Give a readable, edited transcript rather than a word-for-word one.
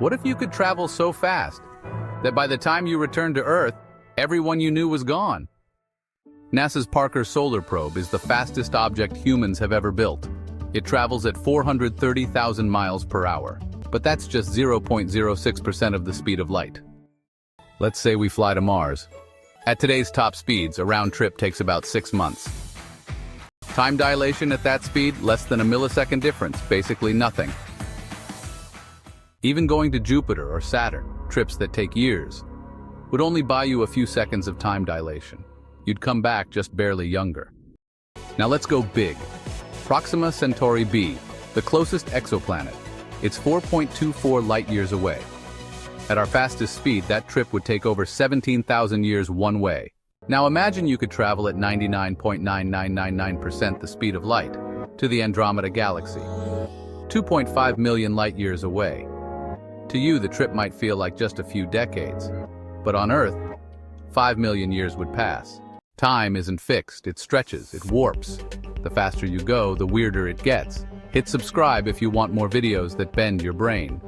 What if you could travel so fast that by the time you returned to Earth, everyone you knew was gone? NASA's Parker Solar Probe is the fastest object humans have ever built. It travels at 430,000 miles per hour, but that's just 0.06% of the speed of light. Let's say we fly to Mars. At today's top speeds, a round trip takes about 6 months. Time dilation at that speed, less than a millisecond difference, basically nothing. Even going to Jupiter or Saturn, trips that take years, would only buy you a few seconds of time dilation. You'd come back just barely younger. Now let's go big. Proxima Centauri b, the closest exoplanet. It's 4.24 light-years away. At our fastest speed, that trip would take over 17,000 years one way. Now imagine you could travel at 99.9999% the speed of light to the Andromeda Galaxy, 2.5 million light-years away. To you, the trip might feel like just a few decades, but on Earth, 5 million years would pass. Time isn't fixed, it stretches, it warps. The faster you go, the weirder it gets. Hit subscribe if you want more videos that bend your brain.